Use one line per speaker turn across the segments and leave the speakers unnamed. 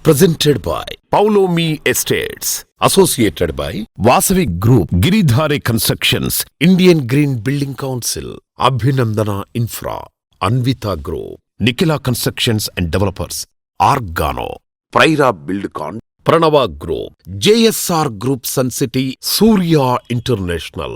Presented by Paulomi Estates. Associated by Vasavi Group, Giridhare Constructions, Indian Green Building Council, Abhinandana Infra, Anvita Group, Nikila Constructions and Developers, Argano, Praira Buildcon, Pranava Group, JSR Group Sun City, Surya International.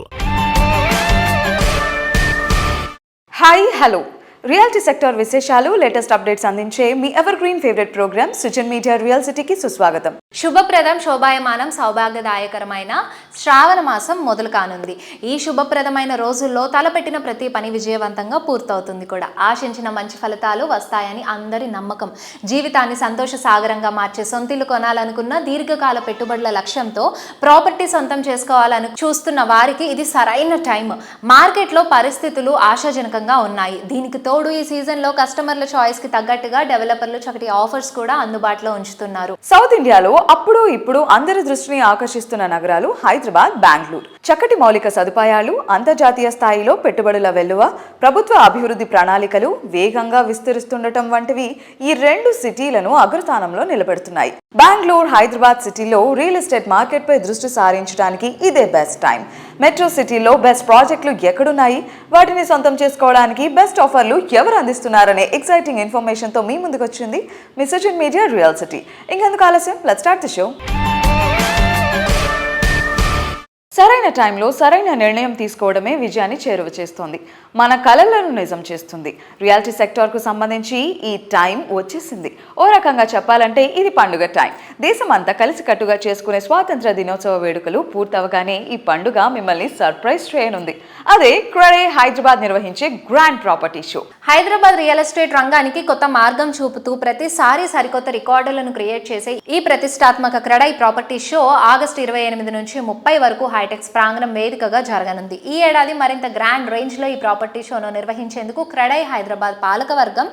Hi hello reality sector విశేషాలు latest updates అందించే మీ evergreen favourite programme Sujan media real సిటీకి సుస్వాగతం.
శుభప్రదం శోభాయమానం సౌభాగ్యదాయకరమైన శ్రావణ మాసం మొదలు కానుంది. ఈ శుభప్రదమైన రోజుల్లో తలపెట్టిన ప్రతి పని విజయవంతంగా పూర్తవుతుంది కూడా. ఆశించిన మంచి ఫలితాలు వస్తాయని అందరి నమ్మకం. జీవితాన్ని సంతోష సాగరంగా మార్చే సొంతిల్లు కొనాలనుకున్న దీర్ఘకాల పెట్టుబడుల లక్ష్యంతో ప్రాపర్టీ సొంతం చేసుకోవాలని చూస్తున్న వారికి ఇది సరైన టైం. మార్కెట్లో పరిస్థితులు ఆశాజనకంగా ఉన్నాయి. దీనికి తోడు ఈ సీజన్ లో కస్టమర్ల చాయిస్ కి తగ్గట్టుగా డెవలపర్లు చక్కటి ఆఫర్స్ కూడా అందుబాటులో ఉంచుతున్నారు.
సౌత్ ఇండియాలో అప్పుడు ఇప్పుడు అందరి దృష్టిని ఆకర్షిస్తున్న నగరాలు హైదరాబాద్, బెంగళూరు. చక్కటి మౌలిక సదుపాయాలు, అంతర్జాతీయ స్థాయిలో పెట్టుబడుల వెల్లువ, ప్రభుత్వ అభివృద్ధి ప్రణాళికలు వేగంగా విస్తరిస్తుండటం వంటివి ఈ రెండు సిటీలను అగ్రస్థానంలో నిలబెడుతున్నాయి. బెంగళూరు, హైదరాబాద్ సిటీలో రియల్ ఎస్టేట్ మార్కెట్ పై దృష్టి సారించడానికి ఇదే బెస్ట్ టైం. మెట్రో సిటీలో బెస్ట్ ప్రాజెక్టులు ఎక్కడున్నాయి, వాటిని సొంతం చేసుకోవడానికి బెస్ట్ ఆఫర్లు ఎవరు అందిస్తున్నారనే ఎక్సైటింగ్ ఇన్ఫర్మేషన్ తో మీ ముందుకు వచ్చింది మీ సుజన్ మీడియా రియల్ సిటీ. ఇంకెందుకు ఆలస్యం, లెట్స్ స్టార్ట్ ది షో. సరైన టైంలో సరైన నిర్ణయం తీసుకోవడమే విజయాన్ని చేరువ చేస్తుంది, మన కలలను నిజం చేస్తుంది. రియాలిటీ సెక్టార్కు సంబంధించి ఈ టైం వచ్చేసింది. ఓ రకంగా చెప్పాలంటే ఇది పండుగ టైం. దేశమంతా కలిసికట్టుగా చేసుకునే స్వాతంత్ర దినోత్సవ వేడుకలు పూర్తవగానే ఈ పండుగ మిమ్మల్ని సర్ప్రైజ్ చేయనుంది. అదే క్రెడే హైదరాబాద్ నిర్వహించే grand property show.
Hyderabad real estate రంగానికి కొత్త మార్గం చూపుతూ ప్రతిసారి సరికొత్త రికార్డులను క్రియేట్ చేసే ఈ ప్రతిష్టాత్మక క్రెడే ప్రాపర్టీ షో ఆగస్టు 28 నుంచి 30 వరకు హైటెక్స్ ప్రాంగణం వేదికగా జరగనుంది. ఈ ఏడాది మరింత గ్రాండ్ రేంజ్ లో ఈ ప్రాపర్టీ షోను నిర్వహించేందుకు క్రెడే హైదరాబాద్ పాలకవర్గం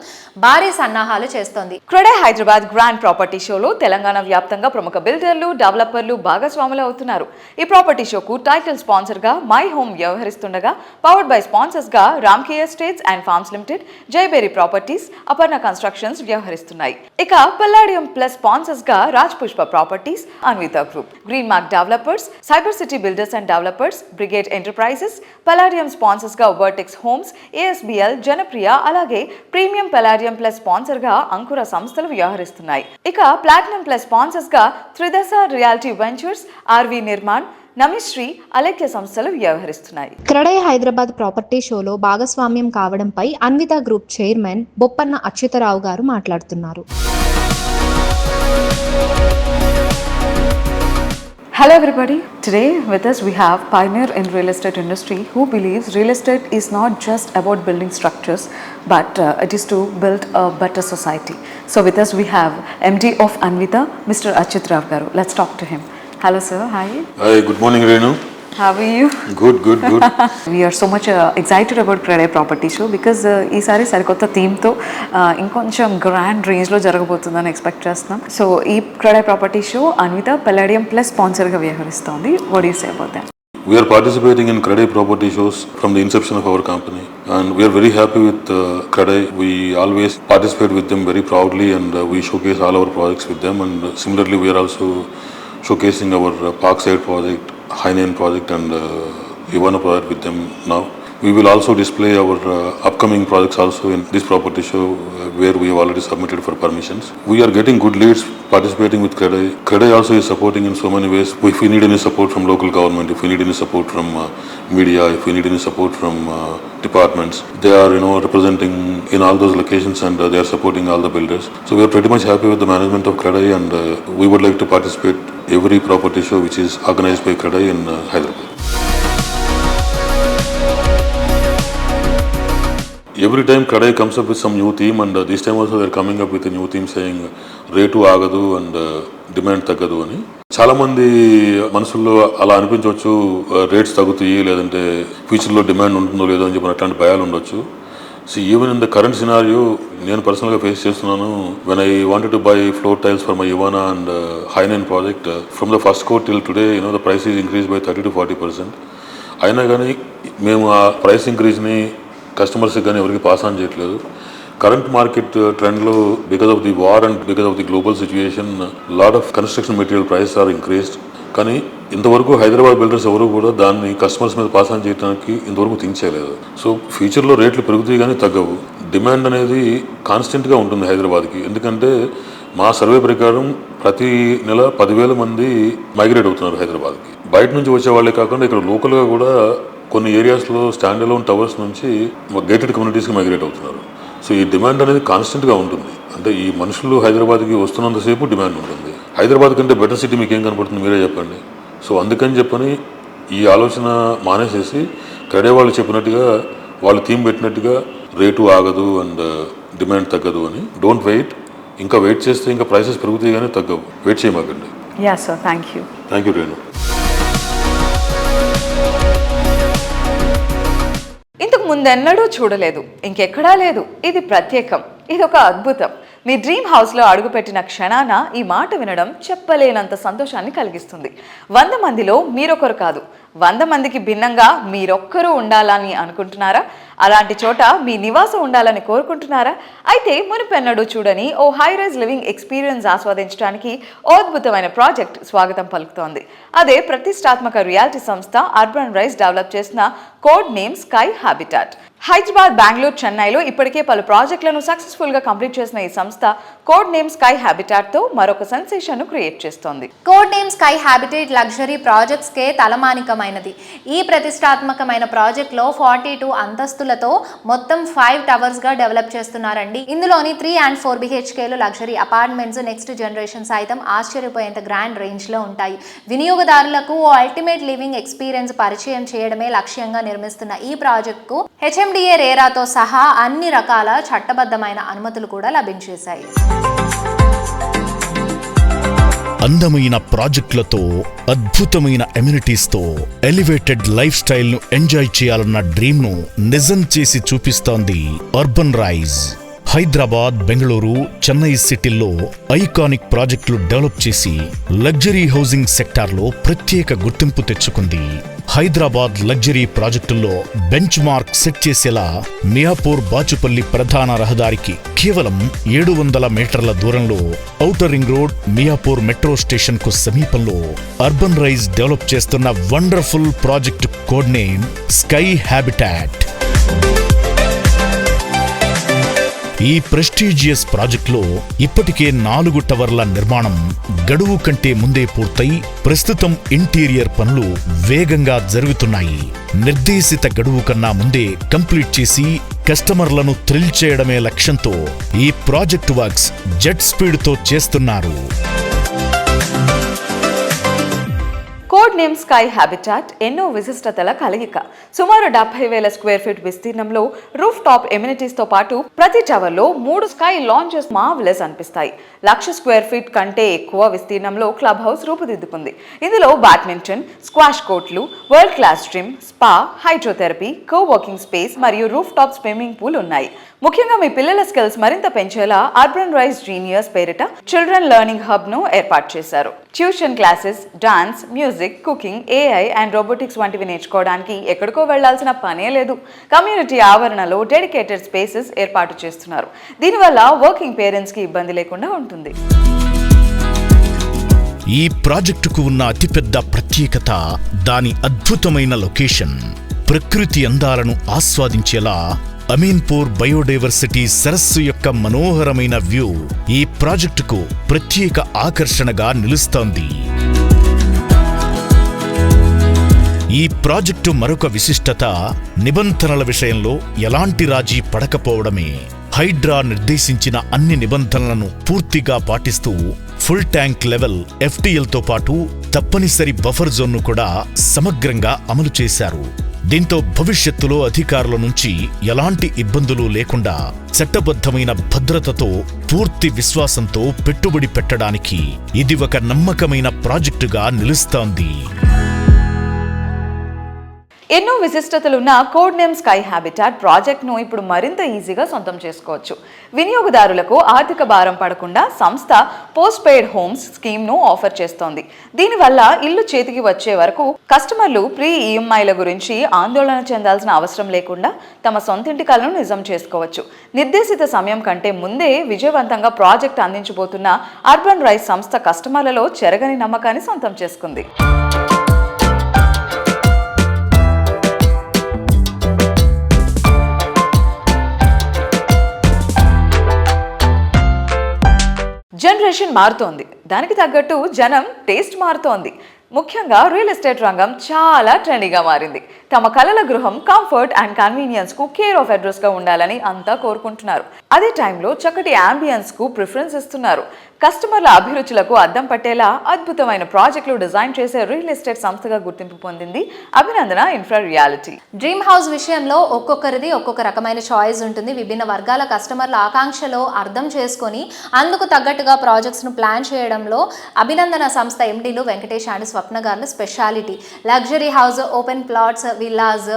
భారీ సన్నాహాలు చేస్తోంది.
క్రెడే హైదరాబాద్ గ్రాండ్ ప్రాపర్టీ షోలో తెలంగాణ వ్యాప్తంగా ప్రముఖ బిల్డర్లు, డెవలపర్లు భాగస్వాములు అవుతున్నారు. ఈ ప్రాపర్టీ షోకు టైటిల్ స్పాన్సర్ గా మై హోమ్ వ్యవహరిస్తుండగా, పవర్డ్ బై స్పాన్సర్స్ గా Ramky Estates and Farms Limited, Jayabheri Properties, Aparna Constructions వ్యవహరిస్తున్నాయి. ఇక పల్లాడియం ప్లస్ స్పాన్సర్స్ గా Raj Pushpa Properties, Anvita Group, Green Mark Developers, Cyber City Builders and Developers, Brigade Enterprises, palladium sponsors గా Vertex Homes, ASBL, Janapriya, అలాగే premium Palladium plus sponsor గా అంకుర సంస్థలు వ్యవహరిస్తున్నాయి. ఇక ప్లాటినం ప్లస్ స్పాన్సర్స్ గా Tridasa Realty Ventures, RV Nirman, Namishree, Alekhya సంస్థలు వ్యవహరిస్తున్నాయి.
క్రెడే హైదరాబాద్ ప్రాపర్టీ షోలో భాగస్వామ్యం కావడంపై అన్విత గ్రూప్ చైర్మన్ బొప్పన్న అచ్యుతరావు గారు మాట్లాడుతున్నారు.
Hello everybody. Today with us we have pioneer in real estate industry who believes real estate is not just about building structures but it is to build a better society. So with us we have MD of Anvita, Mr. Achyutrav garu. Let's talk to him. Hello sir. Hi.
Hi, good morning Renu.
How are you?
Good.
We are so much excited about Crede Property Show because ఈసారి సరికొత్త థీమ్తో ఇంకొంచెం grand రేంజ్లో జరగబోతుందని expect చేస్తున్నాం. So ఈ CREDAI property show Anvita palladium plus స్పాన్సర్గా వ్యవహరిస్తోంది. What do you say about that?
We are participating in Crede property shows from the inception of our company and we are very happy with Crede. We always participate with them very proudly and we showcase all our projects with them, and similarly we are also showcasing our Parkside project, Hainan project and Ivana project with them now. We will also display our upcoming projects also in this property show where we have already submitted for permissions. We are getting good leads participating with Crede. Crede also is supporting in so many ways. If we need any support from local government, if we need any support from media, if we need any support from departments, they are representing in all those locations and they are supporting all the builders. So we are pretty much happy with the management of Crede and we would like to participate every property show which is organized by Crede in Hyderabad. Every time Crede comes up with some new theme and this time also they are coming up with a new theme saying rate ఆగదు and demand తగ్గదు అని. చాలా మంది మనసుల్లో అలా అనిపించవచ్చు, rates తగ్గుతాయి లేదంటే ఫ్యూచర్లో డిమాండ్ ఉంటుందో లేదో అని చెప్పి అట్లాంటి భయాలు ఉండొచ్చు. So even in the current scenario నేను పర్సనల్గా ఫేస్ చేస్తున్నాను. When I wanted to buy floor tiles for my Ivana and HiNine project from the first quote till today the price is increase by 30 to 40%. అయినా కానీ మేము ఆ price ఇంక్రీజ్ని కస్టమర్స్కి కానీ ఎవరికి పాస్ ఆన్ చేయట్లేదు. current market trend lo, because of the war and because of the global situation, lot of construction material prices are increased. కానీ ఇంతవరకు హైదరాబాద్ బిల్డర్స్ ఎవరు కూడా దాన్ని కస్టమర్స్ మీద పాస్ ఆన్ చేయడానికి ఇంతవరకు థింక్ చేయలేదు. సో ఫ్యూచర్లో రేట్లు పెరుగుతాయి కానీ తగ్గవు. డిమాండ్ అనేది కాన్స్టెంట్గా ఉంటుంది హైదరాబాద్కి. ఎందుకంటే మా సర్వే ప్రకారం ప్రతి నెల 10,000 మంది మైగ్రేట్ అవుతున్నారు హైదరాబాద్కి. బయట నుంచి వచ్చే వాళ్ళే కాకుండా ఇక్కడ లోకల్గా కూడా కొన్ని ఏరియాస్లో స్టాండ్ అలోన్ టవర్స్ నుంచి గేటెడ్ కమ్యూనిటీస్కి మైగ్రేట్ అవుతున్నారు. సో ఈ డిమాండ్ అనేది కాన్స్టెంట్గా ఉంటుంది. అంటే ఈ మనుషులు హైదరాబాద్కి వస్తున్నంతసేపు డిమాండ్ ఉంటుంది. హైదరాబాద్ కంటే బెటర్ సిటీ మీకు ఏం కనపడుతుంది మీరే చెప్పండి. సో అందుకని చెప్పని ఈ ఆలోచన మానేసేసి క్రెడే వాళ్ళు చెప్పినట్టుగా వాళ్ళు థీమ్ పెట్టినట్టుగా రేటు ఆగదు అండ్ డిమాండ్ తగ్గదు అని. Don't wait. ఇంకా వెయిట్ చేస్తే ఇంకా ప్రైసెస్ పెరుగుతాయి కానీ తగ్గవు. వెయిట్ చేయమాకండి.
Yeah sir, thank you.
Thank you Renu.
ఇంతకు ముందెన్నడూ చూడలేదు, ఇంకెక్కడా లేదు. ఇది ప్రత్యేకం, ఇది ఒక అద్భుతం. మీ డ్రీమ్ హౌస్లో అడుగుపెట్టిన క్షణాన ఈ మాట వినడం చెప్పలేనంత సంతోషాన్ని కలిగిస్తుంది. 100 మందిలో మీరొకరు కాదు, 100 మందికి భిన్నంగా మీరొక్కరు ఉండాలని అనుకుంటున్నారా? అలాంటి చోట మీ నివాసం ఉండాలని కోరుకుంటున్నారా? అయితే మునుపెన్నడూ చూడని ఓ హై రైజ్ లివింగ్ ఎక్స్పీరియన్స్ ఆస్వాదించడానికి ఓ అద్భుతమైన ప్రాజెక్ట్ స్వాగతం పలుకుతోంది. అదే ప్రతిష్టాత్మక రియాలిటీ సంస్థ అర్బన్ రైజ్ డెవలప్ చేసిన code name Sky habitat. Hyderabad, Bengaluru, చెన్నైలో ఇప్పటికే పలు ప్రాజెక్టులను సక్సెస్ఫుల్గా కంప్లీట్ చేసిన ఈ సంస్థ కోడ్ నేమ్ స్కై హ్యాబిటాట్తో మరొక సెన్సేషన్ను క్రియేట్ చేస్తోంది.
Code name Sky Habitat luxury ప్రాజెక్ట్స్కే తలమానికమైనది. ఈ ప్రతిష్టాత్మకమైన ప్రాజెక్ట్లో 42 అంతస్తులతో మొత్తం 5 టవర్స్గా డెవలప్ చేస్తున్నారండి. ఇందులోని 3 and 4 BHKలు లగ్జరీ అపార్ట్మెంట్స్ నెక్స్ట్ జనరేషన్ సైతం ఆశ్చర్యపోయేంత గ్రాండ్ రేంజ్లో ఉంటాయి. వినియోగదారులకు ఓ అల్టిమేట్ లివింగ్ ఎక్స్పీరియన్స్ పరిచయం చేయడమే లక్ష్యంగా నిర్మిస్తున్న ఈ ప్రాజెక్టుకు HMDA రేరాతో సహా అన్ని రకాల చట్టబద్ధమైన అనుమతులు కూడా లభించేశాయి.
అందమైన ప్రాజెక్టులతో, అద్భుతమైన ఎమ్యూనిటీస్తో ఎలివేటెడ్ లైఫ్ స్టైల్ ను ఎంజాయ్ చేయాలన్న డ్రీమ్ ను నిజం చేసి చూపిస్తోంది అర్బన్ రైజ్. హైదరాబాద్, బెంగళూరు, చెన్నై సిటీల్లో ఐకానిక్ ప్రాజెక్టులు డెవలప్ చేసి లగ్జరీ హౌసింగ్ సెక్టార్లో ప్రత్యేక గుర్తింపు తెచ్చుకుంది. హైదరాబాద్ లగ్జరీ ప్రాజెక్టుల్లో బెంచ్ మార్క్ సెట్ చేసేలా మియాపూర్ బాచుపల్లి ప్రధాన రహదారికి కేవలం 700 మీటర్ల దూరంలో outer ring road, Miyapur metro station కు సమీపంలో అర్బన్ రైజ్ డెవలప్ చేస్తున్న wonderful project code name Sky Habitat. ఈ ప్రెస్టీజియస్ ప్రాజెక్టులో ఇప్పటికే 4 టవర్ల నిర్మాణం గడువు కంటే ముందే పూర్తయి ప్రస్తుతం ఇంటీరియర్ పనులు వేగంగా జరుగుతున్నాయి. నిర్దేశిత గడువు కన్నా ముందే కంప్లీట్ చేసి కస్టమర్లను థ్రిల్ చేయడమే లక్ష్యంతో ఈ ప్రాజెక్ట్ వర్క్స్ జెట్ స్పీడ్తో చేస్తున్నారు.
కోడ్ నేమ్ స్కై హ్యాబిటాట్ ఎన్నో విశిష్టతల కలయిక. సుమారు 70,000 స్క్వేర్ ఫీట్ విస్తీర్ణంలో రూఫ్ టాప్ ఎమ్యూనిటీస్తో పాటు ప్రతి టవర్లో 3 స్కై లాంచెస్ మార్వెలస్ అనిపిస్తాయి. 1,00,000 స్క్వేర్ ఫీట్ కంటే ఎక్కువ విస్తీర్ణంలో క్లబ్ హౌస్ రూపుదిద్దుకుంది. ఇందులో బ్యాడ్మింటన్, స్క్వాష్ కోర్టులు, world class gym, spa, hydrotherapy, coworking space మరియు రూఫ్ టాప్ స్విమ్మింగ్ పూల్ ఉన్నాయి. ముఖ్యంగా మీ పిల్లల స్కిల్స్ మరింత పెంచేలా అర్బన్ రైజ్ జీనియర్స్ పేరిట చిల్డ్రన్ లెర్నింగ్ హబ్ ను ఏర్పాటు చేశారు. Tuition classes, dance, music, cooking, AI and robotics వంటివి నేర్చుకోవడానికి ఎక్కడికో వెళ్లాల్సిన పనే లేదు. కమ్యూనిటీ ఆవరణలో డెడికేటెడ్ స్పేసెస్ ఏర్పాటు చేస్తున్నారు. దీనివల్ల వర్కింగ్ పేరెంట్స్ కి ఇబ్బంది లేకుండా ఉంటుంది.
ఈ ప్రాజెక్టుకు ఉన్న అతిపెద్ద ప్రత్యేకత దాని అద్భుతమైన లొకేషన్. ప్రకృతి అందాలను ఆస్వాదించేలా అమీన్పూర్ బయోడైవర్సిటీ సరస్సు యొక్క మనోహరమైన వ్యూ ఈ ప్రాజెక్టుకు ప్రత్యేక ఆకర్షణగా నిలుస్తోంది. ఈ ప్రాజెక్టు మరొక విశిష్టత నిబంధనల విషయంలో ఎలాంటి రాజీ పడకపోవడమే. హైడ్రా నిర్దేశించిన అన్ని నిబంధనలను పూర్తిగా పాటిస్తూ ఫుల్ ట్యాంక్ లెవెల్ FTLతో పాటు తప్పనిసరి బఫర్ జోన్ను కూడా సమగ్రంగా అమలు చేశారు. దీంతో భవిష్యత్తులో అధికారుల నుంచి ఎలాంటి ఇబ్బందులు లేకుండా చట్టబద్ధమైన భద్రతతో, పూర్తి విశ్వాసంతో పెట్టుబడి పెట్టడానికి ఇది ఒక నమ్మకమైన ప్రాజెక్టుగా నిలుస్తోంది.
ఎన్నో విశిష్టతలున్న కోడ్ నేమ్ స్కై హ్యాబిటాట్ ప్రాజెక్ట్ను ఇప్పుడు మరింత ఈజీగా సొంతం చేసుకోవచ్చు. వినియోగదారులకు ఆర్థిక భారం పడకుండా సంస్థ పోస్ట్ పెయిడ్ హోమ్స్ స్కీమ్ను ఆఫర్ చేస్తోంది. దీనివల్ల ఇల్లు చేతికి వచ్చే వరకు కస్టమర్లు ప్రీ ఈఎంఐల గురించి ఆందోళన చెందాల్సిన అవసరం లేకుండా తమ సొంతింటి కలను నిజం చేసుకోవచ్చు. నిర్దేశిత సమయం కంటే ముందే విజయవంతంగా ప్రాజెక్ట్ అందించబోతున్న అర్బన్ రైజ్ సంస్థ కస్టమర్లలో చెరగని నమ్మకాన్ని సొంతం చేసుకుంది. జనరేషన్ మారుతోంది, దానికి తగ్గట్టు జనం టేస్ట్ మారుతోంది. ముఖ్యంగా రియల్ ఎస్టేట్ రంగం చాలా ట్రెండీగా మారింది. తమ కలల గృహం కంఫర్ట్ అండ్ కన్వీనియన్స్ కు కేర్ ఆఫ్ అడ్రస్ గా ఉండాలని అంతా కోరుకుంటున్నారు. అదే టైంలో చక్కటి అంబియన్స్ కు ప్రిఫరెన్స్ ఇస్తున్నారు. కస్టమర్ల అభిరుచులకు అద్దం పట్టేలా అద్భుతమైన ప్రాజెక్టులు డిజైన్ చేసే రియల్ ఎస్టేట్ సంస్థగా గుర్తింపు పొందింది అభినందన ఇన్ఫ్రా రియాలిటీ.
డ్రీమ్ హౌస్ విషయంలో ఒక్కొక్కరిది ఒక్కొక్క రకమైన చాయిస్ ఉంటుంది. విభిన్న వర్గాల కస్టమర్ల ఆకాంక్షలో అర్థం చేసుకొని అందుకు తగ్గట్టుగా ప్రాజెక్ట్స్ను ప్లాన్ చేయడంలో అభినందన సంస్థ ఎండీలు వెంకటేష్ అండ్ స్వప్న గారు speciality. Luxury house, open plots, villas,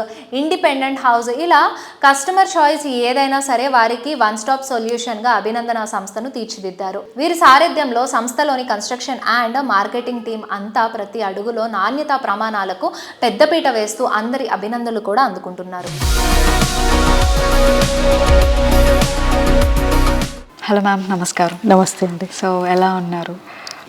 independent house, ఇలా కస్టమర్ చాయిస్ ఏదైనా సరే వారికి వన్ స్టాప్ సొల్యూషన్గా అభినందన సంస్థను తీర్చిదిద్దారు. వీరి సారథ్యంలో సంస్థలోని కన్స్ట్రక్షన్ అండ్ మార్కెటింగ్ టీం అంతా ప్రతి అడుగులో నాణ్యతా ప్రమాణాలకు పెద్దపీట వేస్తూ అందరి అభినందనలు కూడా అందుకుంటున్నారు.
హలో మ్యామ్, నమస్కారం.
నమస్తే అండి.
సో ఎలా ఉన్నారు?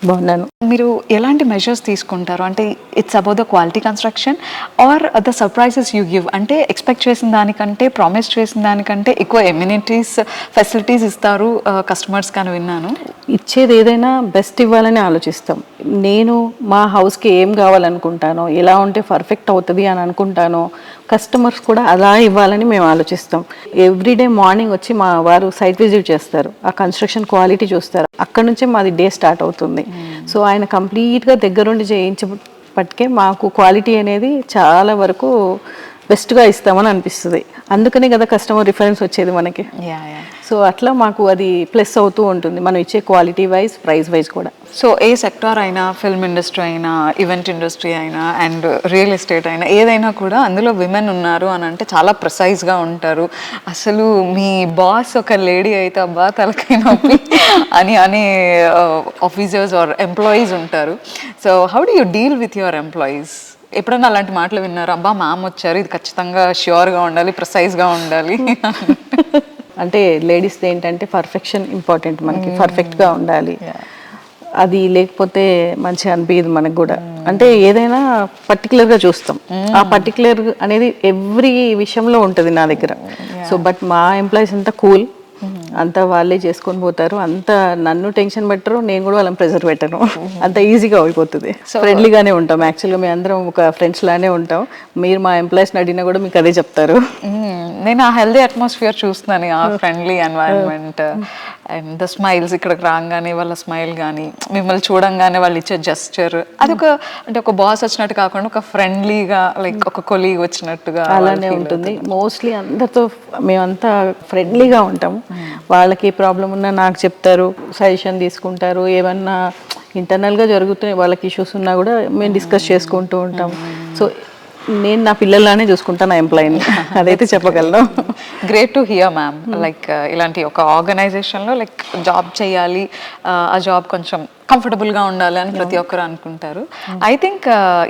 బాగున్నాను.
మీరు ఎలాంటి మెజర్స్ తీసుకుంటారు? అంటే it's about the quality construction or the surprises you give? అంటే ఎక్స్పెక్ట్ చేసిన దానికంటే, ప్రామిస్ చేసిన దానికంటే ఎక్కువ ఎమ్యూనిటీస్, ఫెసిలిటీస్ ఇస్తారు కస్టమర్స్ కానీ విన్నాను.
ఇచ్చేది ఏదైనా బెస్ట్ ఇవ్వాలని ఆలోచిస్తాం. నేను మా హౌస్కి ఏం కావాలనుకుంటానో, ఎలా ఉంటే పర్ఫెక్ట్ అవుతుంది అని అనుకుంటానో, కస్టమర్స్ కూడా అలా ఇవ్వాలని మేము ఆలోచిస్తాం. ఎవ్రీడే మార్నింగ్ వచ్చి మా వారు సైట్ విజిట్ చేస్తారు, ఆ కన్స్ట్రక్షన్ క్వాలిటీ చూస్తారు. అక్కడ నుంచే మాది డే స్టార్ట్ అవుతుంది. సో ఆయన కంప్లీట్గా దగ్గరుండి చేయించబట్టికే మాకు క్వాలిటీ అనేది చాలా వరకు బెస్ట్గా ఇస్తామని అనిపిస్తుంది. అందుకనే కదా కస్టమర్ రిఫరెన్స్ వచ్చేది మనకి. సో అట్లా మాకు అది ప్లస్ అవుతూ ఉంటుంది, మనం ఇచ్చే క్వాలిటీ వైజ్, ప్రైస్ వైజ్ కూడా.
సో ఏ సెక్టార్ అయినా, ఫిల్మ్ ఇండస్ట్రీ అయినా, ఈవెంట్ ఇండస్ట్రీ అయినా, అండ్ రియల్ ఎస్టేట్ అయినా, ఏదైనా కూడా అందులో విమెన్ ఉన్నారు అని అంటే చాలా ప్రిసైజ్గా ఉంటారు. అసలు మీ బాస్ ఒక లేడీ అయితే అబ్బా తలకాయ నొప్పి అని అనే ఆఫీసర్స్ ఆర్ ఎంప్లాయీస్ ఉంటారు. So how do you deal with your employees? ఎప్పుడైనా అలాంటి మాటలు విన్నారు? అబ్బా మ్యామ్ వచ్చారు, ఇది ఖచ్చితంగా ష్యూర్గా ఉండాలి, ప్రిసైజ్గా ఉండాలి.
అంటే లేడీస్ది ఏంటంటే పర్ఫెక్షన్ ఇంపార్టెంట్, మనకి పర్ఫెక్ట్గా ఉండాలి. అది లేకపోతే మంచిగా అనిపించదు మనకు కూడా. అంటే ఏదైనా పర్టికులర్గా చూస్తాం, ఆ పర్టికులర్ అనేది ఎవ్రీ విషయంలో ఉంటుంది నా దగ్గర. సో బట్ మా ఎంప్లాయీస్ అంతా కూల్, అంతా వాళ్ళే చేసుకొని పోతారు. అంతా నన్ను టెన్షన్ పెట్టరు, నేను కూడా వాళ్ళని ప్రెజర్ పెట్టను. అంత ఈజీగా అయిపోతుంది. ఫ్రెండ్లీగానే ఉంటాం. యాక్చువల్గా మేము అందరం ఒక ఫ్రెండ్స్ లానే ఉంటాం. మీరు మా ఎంప్లాయీస్ని అడిగినా కూడా మీకు అదే చెప్తారు.
నేను ఆ హెల్దీ అట్మాస్ఫియర్ చూస్తున్నాను, ఆ friendly environment and the smiles. ఇక్కడికి రాగానే వాళ్ళ స్మైల్ కానీ, మిమ్మల్ని చూడంగానే వాళ్ళు ఇచ్చే జెస్చర్, అదొక అంటే ఒక బాస్ వచ్చినట్టు కాకుండా ఒక ఫ్రెండ్లీగా, లైక్ ఒక కొలీగ్ వచ్చినట్టుగా
అలానే ఉంటుంది. మోస్ట్లీ అందరితో మేమంతా ఫ్రెండ్లీగా ఉంటాము. వాళ్ళకి ఏ ప్రాబ్లం ఉన్నా నాకు చెప్తారు, సజెషన్ తీసుకుంటారు. ఏమన్నా ఇంటర్నల్గా జరుగుతున్నాయి వాళ్ళకి ఇష్యూస్ ఉన్నా కూడా మేము డిస్కస్ చేసుకుంటూ ఉంటాం. సో నేను నా పిల్లల్లానే చూసుకుంటాను నా ఎంప్లాయీని, అదైతే చెప్పగలను.
Great to hear ma'am. Like ఇలాంటి ఒక ఆర్గనైజేషన్లో లైక్ జాబ్ చేయాలి, ఆ జాబ్ కొంచెం కంఫర్టబుల్గా ఉండాలి అని ప్రతి ఒక్కరు అనుకుంటారు. ఐ థింక్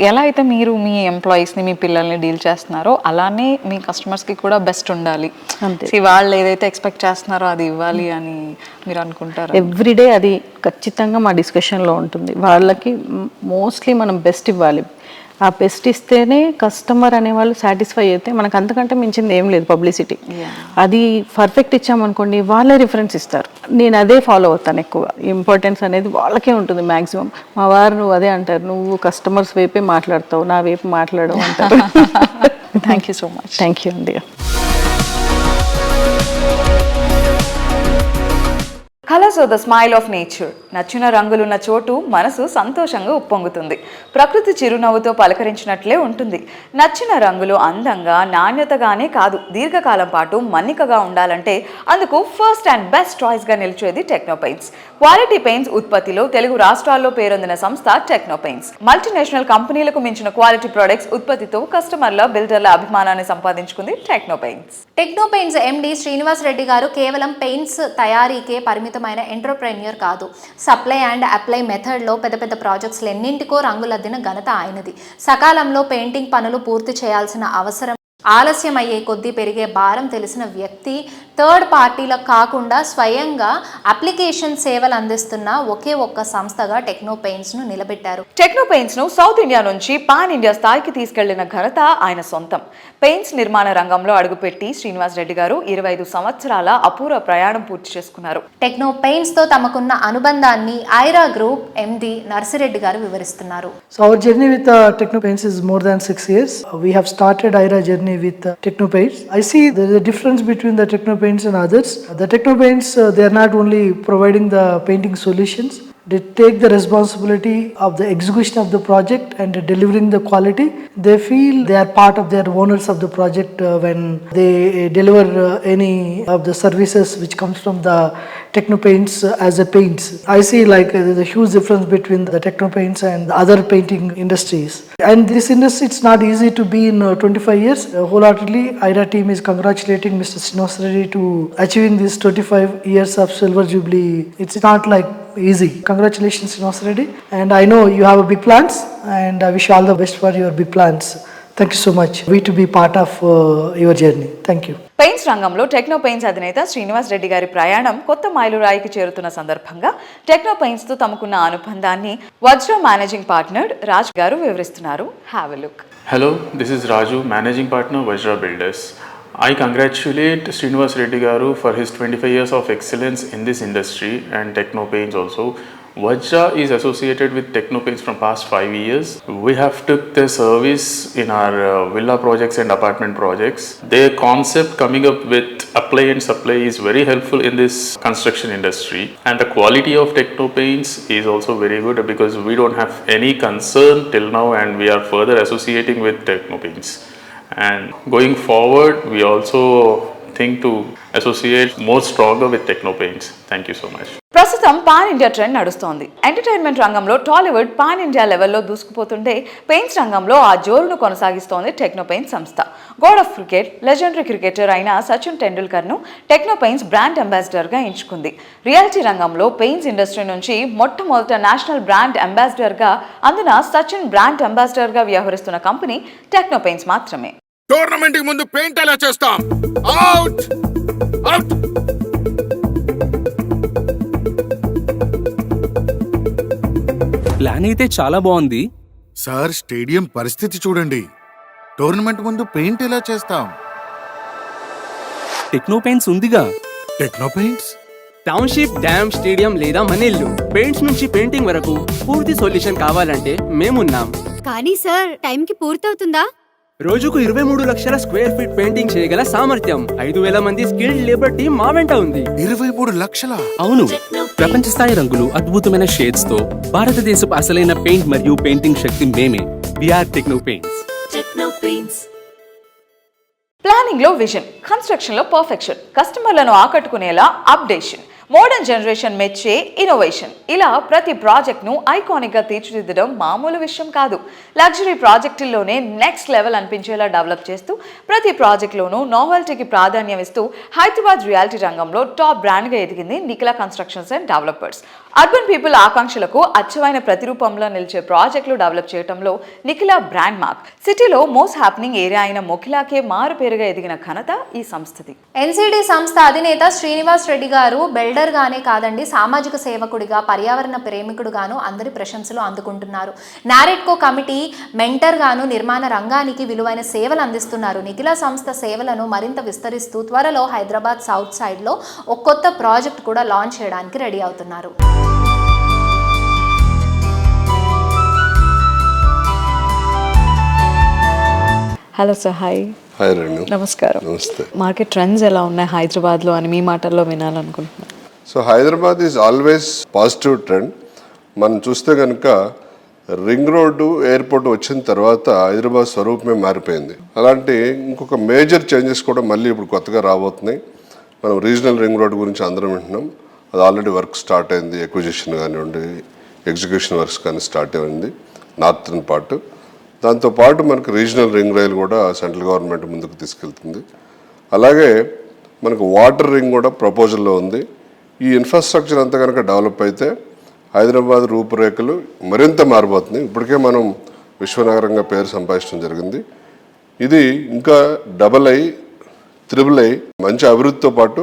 ఎలా అయితే మీరు మీ ఎంప్లాయీస్ని, మీ పిల్లల్ని డీల్ చేస్తున్నారో అలానే మీ కస్టమర్స్కి కూడా బెస్ట్ ఉండాలి. వాళ్ళు ఏదైతే ఎక్స్పెక్ట్ చేస్తున్నారో అది ఇవ్వాలి అని మీరు అనుకుంటారు.
ఎవ్రీడే అది ఖచ్చితంగా మా డిస్కషన్లో ఉంటుంది. వాళ్ళకి మోస్ట్లీ మనం బెస్ట్ ఇవ్వాలి. ఆ బెస్ట్ ఇస్తేనే కస్టమర్ అనేవాళ్ళు సాటిస్ఫై అయితే మనకు అంతకంటే మించింది ఏం లేదు పబ్లిసిటీ. అది పర్ఫెక్ట్ ఇచ్చామనుకోండి వాళ్ళే రిఫరెన్స్ ఇస్తారు. నేను అదే ఫాలో అవుతాను ఎక్కువ. ఇంపార్టెన్స్ అనేది వాళ్ళకే ఉంటుంది మ్యాక్సిమం. మా వారు నువ్వు అదే అంటారు, నువ్వు కస్టమర్స్ వైపే మాట్లాడతావు, నా వైపు మాట్లాడవు అంటారు.
Thank you so much.
Thank you అండి.
కళ colours are the smile of nature. నచ్చిన రంగులున్న చోటు మనసు సంతోషంగా ఉప్పొంగుతుంది. ప్రకృతి చిరునవ్వుతో పలకరించినట్లే ఉంటుంది. నచ్చిన రంగులు అందంగా, నాణ్యతగానే కాదు, దీర్ఘకాలం పాటు మన్నికగా ఉండాలంటే అందుకు ఫస్ట్ అండ్ బెస్ట్ చాయిస్గా నిలిచేది టెక్నో పెయింట్స్. క్వాలిటీ పెయింట్స్ ఉత్పత్తిలో తెలుగు రాష్ట్రాల్లో పేరొందిన సంస్థ టెక్నో పెయింట్స్. మల్టీనేషనల్ కంపెనీలకు మించిన క్వాలిటీ ప్రొడక్ట్స్ ఉత్పత్తితో కస్టమర్ల, బిల్డర్ల అభిమానాన్ని సంపాదించుకుంది టెక్నో పెయింట్స్.
టెక్నో పెయింట్స్ ఎండి శ్రీనివాస్ రెడ్డి గారు కేవలం పెయింట్స్ తయారీకే పరిమితమైన ఎంటర్ప్రెన్యూర్ కాదు. సప్లై అండ్ అప్లై మెథడ్లో పెద్ద పెద్ద ప్రాజెక్ట్స్ ఎన్నింటికో రంగులద్దిన ఘనత ఆయనది. సకాలంలో పెయింటింగ్ పనులు పూర్తి చేయాల్సిన అవసరం, ఆలస్యం అయ్యే కొద్దీ పెరిగే భారం తెలిసిన వ్యక్తి, థర్డ్ పార్టీలకు కాకుండా స్వయంగా అప్లికేషన్ సేవలు అందిస్తున్న ఒకే ఒక్క సంస్థగా టెక్నో పెయింట్స్ను నిలబెట్టారు.
టెక్నో పెయింట్స్ను సౌత్ ఇండియా నుంచి పాన్ ఇండియా స్థాయికి తీసుకెళ్లిన ఘనత ఆయన సొంతం. పెయింట్స్ నిర్మాణ రంగంలో అడుగుపెట్టి శ్రీనివాస్ రెడ్డి గారు 25 సంవత్సరాల అపూర్వ ప్రయాణం పూర్తి చేసుకున్నారు.
టెక్నో పెయింట్స్తో తమకున్న అనుబంధాన్ని ఐరా గ్రూప్ ఎండి నర్సిరెడ్డి గారు వివరిస్తున్నారు.
So our journey with Techno Paints is more than 6 years. We have started IRA journey with Techno Paints. I see there is a difference between the Techno Paints and others. The Techno Paints, they are not only providing the painting solutions, they take the responsibility of the execution of the project and delivering the quality. They feel they are part of their owners of the project when they deliver any of the services which comes from the Techno Paints as a paints. I see like there's a huge difference between the Techno Paints and the other painting industries. And this industry, it's not easy to be in 25 years. Wholeheartedly, IRA team is congratulating Mr. Srinivas Reddy to achieving this 25 years of silver jubilee. It's not like easy. Congratulations, Srinivas Reddy. And I know you have a big plans, and I wish you all the best for your big plans. Thank you so much. We to be part of your journey. Thank you.
Paints రంగంలో techno paints అధినేత శ్రీనివాస్ రెడ్డి గారి ప్రయాణం కొత్త మైలురాయికి చేరుతున్న సందర్భంగా techno paints తో తమకున్న అనుబంధాన్ని వజ్ర managing partner Raj గారు వివరిస్తున్నారు. Have a look.
Hello, this is Raju, managing partner Vajra Builders. I congratulate Srinivas Reddy Garu for his 25 years of excellence in this industry and Techno Paints also. Vajra is associated with Techno Paints from past 5 years. We have took the service in our villa projects and apartment projects. Their concept coming up with apply and supply is very helpful in this construction industry. And the quality of Techno Paints is also very good because we don't have any concern till now and we are further associating with Techno Paints. And going forward, we also think to associate more stronger with Techno Paints. Thank you so much.
ప్రస్తుతం pan India trend నడుస్తోంది. Entertainment రంగంలో Tollywood pan India లెవెల్లో దూసుకుపోతుంటే paints రంగంలో ఆ జోరును కొనసాగిస్తోంది Techno Paints సంస్థ. God of cricket, legendary cricketer అయిన సచిన్ టెండూల్కర్ను టెక్నో పెయింట్స్ బ్రాండ్ అంబాసిడర్గా ఎంచుకుంది. రియాలిటీ రంగంలో పెయింట్స్ ఇండస్ట్రీ నుంచి మొట్టమొదట నేషనల్ బ్రాండ్ అంబాసిడర్గా, అందున సచిన్ బ్రాండ్ అంబాసిడర్గా వ్యవహరిస్తున్న కంపెనీ టెక్నో పెయింట్స్ మాత్రమే.
టోర్నమెంట్ కి ముందు పెయింట్ ఎలా చేస్తాం? Out out.
ప్లాన్ అయితే చాలా బాగుంది
సార్, స్టేడియం పరిస్థితి చూడండి. టోర్నమెంట్ ముందు పెయింట్ ఎలా చేస్తాం?
టెక్నో పెయింట్స్ ఉందిగా.
Techno paints,
township, dam, stadium లేదా మన ఇల్లు, పెయింట్స్ నుంచి పెయింటింగ్ వరకు పూర్తి సొల్యూషన్ కావాలంటే మేమున్నాం.
కానీ సార్, టైంకి పూర్తవుతుందా?
రోజుకు 23 లక్షల స్క్వేర్ ఫీట్ పెయింటింగ్ చేయగల సామర్థ్యం, 5,000 మంది స్కిల్డ్ లేబర్ టీం మా వెంట ఉంది.
23 లక్షల?
అవును, ప్రపంచ స్థాయి రంగులు, అద్భుతమైన షేడ్స్ తో భారతదేశపు అసలైన పెయింట్ మరియు పెయింటింగ్ శక్తి మేమే. VR Techno Paints.
ప్లానింగ్ లో విజన్, కన్స్ట్రక్షన్ లో పర్ఫెక్షన్, కస్టమర్లను ఆకట్టుకునేలా అప్డేషన్, మోడర్న్ జనరేషన్ మెచ్చే ఇన్నోవేషన్, ఇలా ప్రతి ప్రాజెక్ట్ను ఐకానిక్గా తీర్చిదిద్దడం మామూలు విషయం కాదు. లగ్జరీ ప్రాజెక్టుల్లోనే నెక్స్ట్ లెవెల్ అనిపించేలా డెవలప్ చేస్తూ ప్రతి ప్రాజెక్టులోనూ నోవెల్టీకి ప్రాధాన్యం ఇస్తూ హైదరాబాద్ రియాలిటీ రంగంలో టాప్ బ్రాండ్గా ఎదిగింది Nikhila constructions and developers. Urban people ఆకాంక్షలకు అచ్చమైన ప్రతిరూపంలో నిలిచే ప్రాజెక్టులు డెవలప్ చేయడంలో నిఖిల బ్రాండ్ మార్క్. సిటీలో మోస్ట్ హ్యాపెనింగ్ ఏరియా అయిన మొఖిలాకే మారు పేరుగా ఎదిగిన ఘనత ఈ సంస్థది.
ఎన్సిడి సంస్థ అధినేత శ్రీనివాస్ రెడ్డి గారు బిల్డర్ గానే కాదండి, సామాజిక సేవకుడిగా, పర్యావరణ ప్రేమికుడుగాను అందరి ప్రశంసలు అందుకుంటున్నారు. నారెట్కో కమిటీ మెంటర్ గాను నిర్మాణ రంగానికి విలువైన సేవలు అందిస్తున్నారు. నిఖిల సంస్థ సేవలను మరింత విస్తరిస్తూ త్వరలో హైదరాబాద్ సౌత్ సైడ్ లో ఒక కొత్త ప్రాజెక్ట్ కూడా లాంచ్ చేయడానికి రెడీ అవుతున్నారు.
Hello sir, hi.
Hi Renu.
నమస్కారం.
నమస్తే.
మార్కెట్ ట్రెండ్స్ ఎలా ఉన్నాయి హైదరాబాద్లో అని మీ మాటల్లో వినాలనుకుంటున్నాను.
So Hyderabad is always positive trend. మనం చూస్తే కనుక రింగ్ రోడ్డు ఎయిర్పోర్ట్ వచ్చిన తర్వాత హైదరాబాద్ స్వరూపమే మారిపోయింది. అలాంటి ఇంకొక మేజర్ చేంజెస్ కూడా మళ్ళీ ఇప్పుడు కొత్తగా రాబోతున్నాయి. మనం రీజనల్ రింగ్ రోడ్ గురించి అందరం వింటున్నాం. అది ఆల్రెడీ వర్క్ స్టార్ట్ అయింది. ఎక్విజిషన్ కానివ్వండి, ఎగ్జిక్యూషన్ వర్క్స్ కానీ స్టార్ట్ అయింది నార్థన్ పార్ట్. దాంతోపాటు మనకు రీజనల్ రింగ్ రైల్ కూడా సెంట్రల్ గవర్నమెంట్ ముందుకు తీసుకెళ్తుంది. అలాగే మనకు వాటర్ రింగ్ కూడా ప్రపోజల్లో ఉంది. ఈ ఇన్ఫ్రాస్ట్రక్చర్ అంతా కనుక డెవలప్ అయితే హైదరాబాద్ రూపురేఖలు మరింత మారిపోతుంది. ఇప్పటికే మనం విశ్వనగరంగా పేరు సంపాదించడం జరిగింది. ఇది ఇంకా డబల్ అయి త్రిబుల్ అయి మంచి అభివృద్ధితో పాటు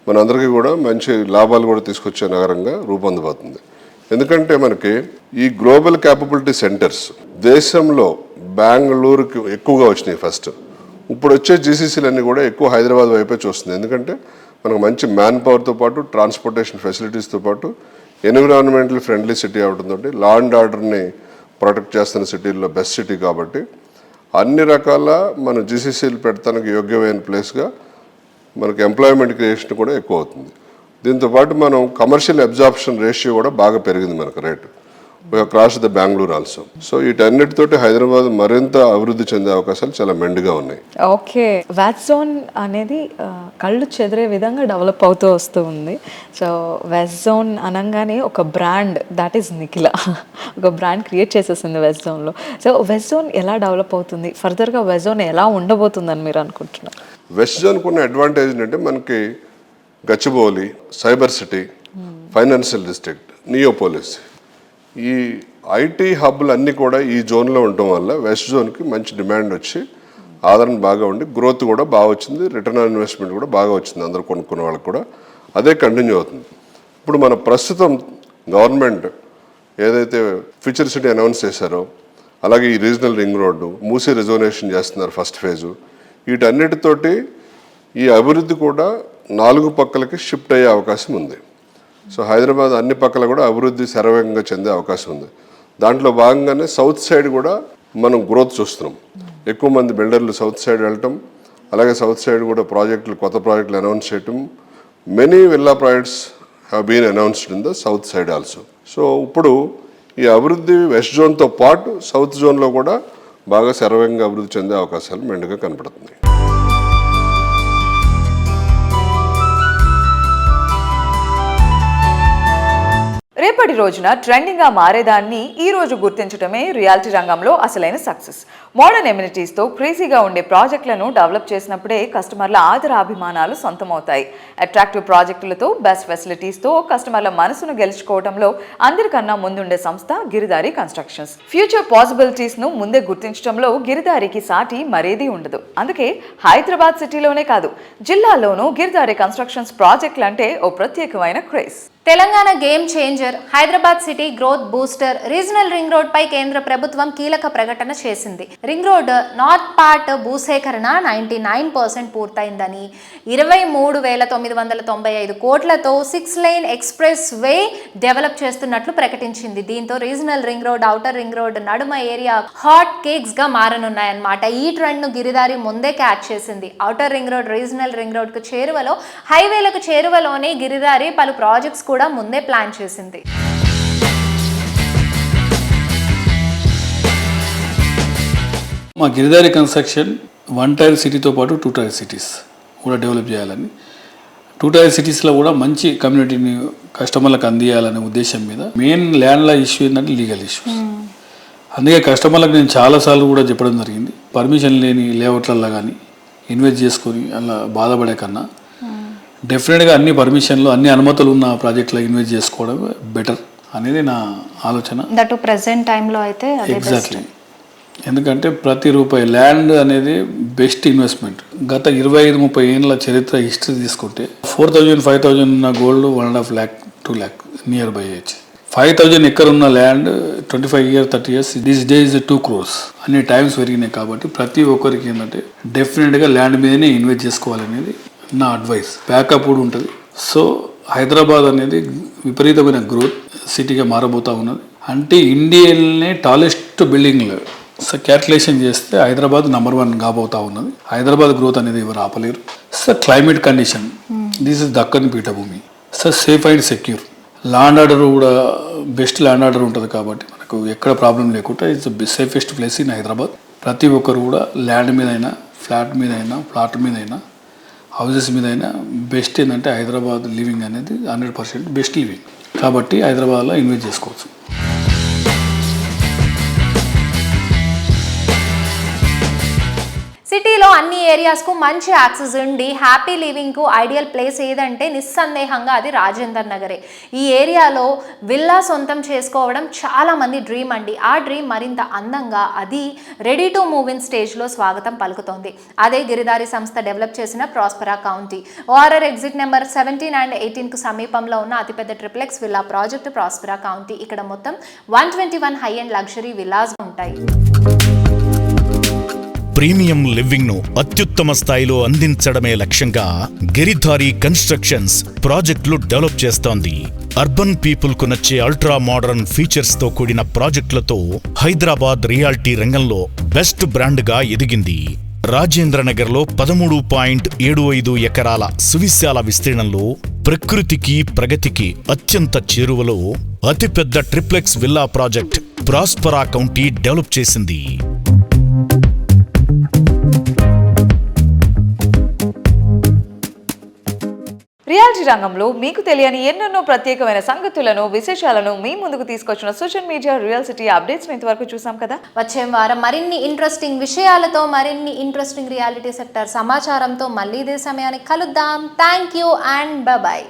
మనందరికీ కూడా మంచి లాభాలు కూడా తీసుకొచ్చే నగరంగా రూపొందబోతుంది. ఎందుకంటే మనకి ఈ గ్లోబల్ క్యాపబిలిటీ సెంటర్స్ దేశంలో బెంగళూరుకి ఎక్కువగా వచ్చినాయి ఫస్ట్. ఇప్పుడు వచ్చే జీసీసీలన్నీ కూడా ఎక్కువ హైదరాబాద్ వైపే చూస్తుంది. ఎందుకంటే మనకు మంచి మ్యాన్ పవర్తో పాటు ట్రాన్స్పోర్టేషన్ ఫెసిలిటీస్తో పాటు ఎన్విరాన్మెంటల్ ఫ్రెండ్లీ సిటీ అవడంతో లా అండ్ ఆర్డర్ని ప్రొటెక్ట్ చేస్తున్న సిటీల్లో బెస్ట్ సిటీ కాబట్టి అన్ని రకాల మన జీసీసీలు పెడతానికి యోగ్యమైన ప్లేస్గా మనకు ఎంప్లాయ్మెంట్ క్రియేషన్ కూడా ఎక్కువ అవుతుంది. దీంతోపాటు మనం కమర్షియల్ అబ్జార్ప్షన్ రేషియో కూడా బాగా పెరిగింది మనకు rate. Cross the Bengaluru also. So వీటన్నిటితోటి హైదరాబాద్ మరింత అభివృద్ధి చెందే అవకాశాలు చాలా మెండుగా ఉన్నాయి.
ఓకే, వెస్ట్ జోన్ అనేది కళ్ళు చెదిరే విధంగా డెవలప్ అవుతూ వస్తూ ఉంది. సో వెస్ట్ జోన్ అనగానే ఒక బ్రాండ్, దాట్ ఈస్ నిఖిల, ఒక బ్రాండ్ క్రియేట్ చేసేసింది వెస్ట్ జోన్లో. సో వెస్ట్ జోన్ ఎలా డెవలప్ అవుతుంది, ఫర్దర్గా వెస్ట్ జోన్ ఎలా ఉండబోతుందని మీరు అనుకుంటున్నారు?
వెస్ట్ జోన్కు ఉన్న అడ్వాంటేజ్ ఏంటంటే మనకి Gachibowli, cyber city, financial district, Neopolis, ఈ ఐటీ హబ్లు అన్నీ కూడా ఈ జోన్లో ఉండటం వల్ల వెస్ట్ జోన్కి మంచి డిమాండ్ వచ్చి ఆదరణ బాగా ఉండి గ్రోత్ కూడా బాగా వచ్చింది. రిటర్న్ ఆన్ ఇన్వెస్ట్మెంట్ కూడా బాగా వచ్చింది. అందరూ కొనుక్కున్న వాళ్ళకి కూడా అదే కంటిన్యూ అవుతుంది. ఇప్పుడు మన ప్రస్తుతం గవర్నమెంట్ ఏదైతే ఫ్యూచర్ సిటీ అనౌన్స్ చేశారో, అలాగే ఈ regional ring road, Musi reservation చేస్తున్నారు ఫస్ట్ ఫేజు, వీటన్నిటితోటి ఈ అభివృద్ధి కూడా 4 పక్కలకి షిఫ్ట్ అయ్యే అవకాశం ఉంది. సో హైదరాబాద్ అన్ని పక్కల కూడా అభివృద్ధి శరవేగంగా చెందే అవకాశం ఉంది. దాంట్లో భాగంగానే సౌత్ సైడ్ కూడా మనం గ్రోత్ చూస్తున్నాం. ఎక్కువ మంది బిల్డర్లు సౌత్ సైడ్ వెళ్ళటం, అలాగే సౌత్ సైడ్ కూడా కొత్త ప్రాజెక్టులు అనౌన్స్ చేయటం. Many villa projects have been announced in the south side also. So ఇప్పుడు ఈ అభివృద్ధి వెస్ట్ జోన్తో పాటు సౌత్ జోన్లో కూడా బాగా శరవేగంగా అభివృద్ధి చెందే అవకాశాలు మెండుగా కనపడుతున్నాయి.
రేపటి రోజున ట్రెండింగ్గా మారేదాన్ని ఈ రోజు గుర్తించడమే రియాలిటీ రంగంలో అసలైన సక్సెస్. మోడర్న్ ఎమ్యూనిటీస్తో క్రేజీగా ఉండే ప్రాజెక్టులను డెవలప్ చేసినప్పుడే కస్టమర్ల ఆదరాభిమానాలు సొంతమవుతాయి. అట్రాక్టివ్ ప్రాజెక్టులతో, బెస్ట్ ఫెసిలిటీస్తో కస్టమర్ల మనసును గెలుచుకోవడంలో అందరికన్నా ముందుండే సంస్థ గిరిదారి కన్స్ట్రక్షన్స్. ఫ్యూచర్ పాసిబిలిటీస్ను ముందే గుర్తించడంలో గిరిదారికి సాటి మరేదీ ఉండదు. అందుకే హైదరాబాద్ సిటీలోనే కాదు, జిల్లాల్లోనూ గిరిదారి కన్స్ట్రక్షన్స్ ప్రాజెక్టులు అంటే ఓ ప్రత్యేకమైన craze.
Telangana game changer, Hyderabad city growth booster, regional ring road పై కేంద్ర ప్రభుత్వం కీలక ప్రకటన చేసింది. రింగ్ రోడ్ నార్త్ పార్ట్ భూసేకరణ 99% పూర్తయిందని, 23,995 కోట్లతో 6 లైన్ ఎక్స్ప్రెస్ వే డెవలప్ చేస్తున్నట్లు ప్రకటించింది. దీంతో regional ring road, outer ring road నడుమ ఏరియా హాట్ కేక్స్ గా మారనున్నాయన్నమాట. ఈ ట్రెండ్ ను గిరిదారి ముందే క్యాచ్ చేసింది. Outer ring road, regional ring road కు చేరువలో, హైవేలకు చేరువలోనే గిరిదారి పలు ప్రాజెక్ట్స్ కూడా ముందే ప్లాన్ చేసింది.
మా గిరిదారి కన్స్ట్రక్షన్ 1 టైర్ సిటీతో పాటు 2 టైర్ సిటీస్ కూడా డెవలప్ చేయాలని, 2 టైర్ సిటీస్లో కూడా మంచి కమ్యూనిటీని కస్టమర్లకు అందియాలనే ఉద్దేశం మీద మెయిన్ ల్యాండ్ల ఇష్యూ ఏంటంటే లీగల్ ఇష్యూస్. అందుకే కస్టమర్లకు నేను చాలాసార్లు కూడా చెప్పడం జరిగింది, పర్మిషన్ లేని లేఅవుట్లలో కానీ ఇన్వెస్ట్ చేసుకొని అలా బాధపడే కన్నా డెఫినెట్గా అన్ని పర్మిషన్లు, అన్ని అనుమతులు ఉన్న ప్రాజెక్టులో ఇన్వెస్ట్ చేసుకోవడం బెటర్ అనేది నా ఆలోచన.
దట్ ప్రెజెంట్ టైంలో అయితే
ఎగ్జాక్ట్లీ. ఎందుకంటే ప్రతి రూపాయి ల్యాండ్ అనేది బెస్ట్ ఇన్వెస్ట్మెంట్. గత 25-30 ఏళ్ళ చరిత్ర హిస్టరీ తీసుకుంటే 4,000, 5,000 ఉన్న gold 1.5 lakh, 2 lakh near by age. 5,000 acre ఉన్న land 25 years, 30 years this days 2 crores. అన్ని టైమ్స్ పెరిగినాయి. కాబట్టి ప్రతి ఒక్కరికి ఏంటంటే డెఫినెట్గా ల్యాండ్ మీదనే ఇన్వెస్ట్ చేసుకోవాలనేది నా అడ్వైస్. బ్యాకప్ కూడా ఉంటుంది. సో హైదరాబాద్ అనేది విపరీతమైన గ్రోత్ సిటీగా మారబోతూ ఉన్నది. అంటే ఇండియాలోనే టాలెస్ట్ బిల్డింగ్లు క్యాల్కులేషన్ చేస్తే హైదరాబాద్ నంబర్ 1 కాబోతా ఉన్నది. హైదరాబాద్ గ్రోత్ అనేది ఎవరు ఆపలేరు. So climate condition, this is Deccan పీఠభూమి. Safe and secure. Land order కూడా బెస్ట్ ల్యాండ్ ఆర్డర్ ఉంటుంది కాబట్టి మనకు ఎక్కడ ప్రాబ్లం లేకుండా it's safest place in Hyderabad. ప్రతి ఒక్కరు కూడా ల్యాండ్ మీద అయినా, ఫ్లాట్ మీద అయినా, ప్లాట్ మీద అయినా, హౌసెస్ మీద అయినా బెస్ట్ ఏంటంటే హైదరాబాద్ లివింగ్ అనేది 100% బెస్ట్ లివింగ్. కాబట్టి హైదరాబాద్లో ఇన్వెస్ట్ చేసుకోవచ్చు.
సిటీలో అన్ని ఏరియాస్కు మంచి యాక్సెస్ ఉండి హ్యాపీ లివింగ్కు ఐడియల్ ప్లేస్ ఏదంటే నిస్సందేహంగా అది రాజేందర్ నగరే. ఈ ఏరియాలో విల్లా సొంతం చేసుకోవడం చాలామంది డ్రీమ్ అండి. ఆ డ్రీమ్ మరింత అందంగా అది రెడీ టు మూవ్ ఇన్ స్టేజ్లో స్వాగతం పలుకుతోంది. అదే గిరిదారి సంస్థ డెవలప్ చేసిన ప్రాస్పరా county. ORR exit number 17 and 18కు సమీపంలో ఉన్న అతిపెద్ద ట్రిప్లెక్స్ విల్లా ప్రాజెక్టు ప్రాస్పరా కౌంటీ. ఇక్కడ మొత్తం 121 హై అండ్ లగ్జరీ విల్లాస్ ఉంటాయి.
ప్రీమియం లివింగ్ ను అత్యుత్తమ స్థాయిలో అందించడమే లక్ష్యంగా గిరిధారి కన్స్ట్రక్షన్స్ ప్రాజెక్టులు డెవలప్ చేస్తోంది. అర్బన్ పీపుల్ కు నచ్చే అల్ట్రా మోడర్న్ ఫీచర్స్ తో కూడిన ప్రాజెక్టులతో హైదరాబాద్ రియాలిటీ రంగంలో బెస్ట్ బ్రాండ్ గా ఎదిగింది. రాజేంద్రనగర్ లో 13.75 ఎకరాల సువిశాల విస్తీర్ణంలో ప్రకృతికి ప్రగతికి అత్యంత చేరువలో అతిపెద్ద triplex villa project ప్రాస్పరా county develop చేసింది.
రియాలిటీ రంగంలో మీకు తెలియని ఎన్నెన్నో ప్రత్యేకమైన సంగతులను, విశేషాలను మీ ముందుకు తీసుకొచ్చిన social media real city updates ఇంతవరకు చూసాం కదా.
వచ్చే వారం మరిన్ని ఇంట్రెస్టింగ్ విషయాలతో, మరిన్ని ఇంట్రెస్టింగ్ రియాలిటీ సెక్టర్ సమాచారంతో మళ్ళీ ఇదే సమయానికి కలుద్దాం. Thank you and bye.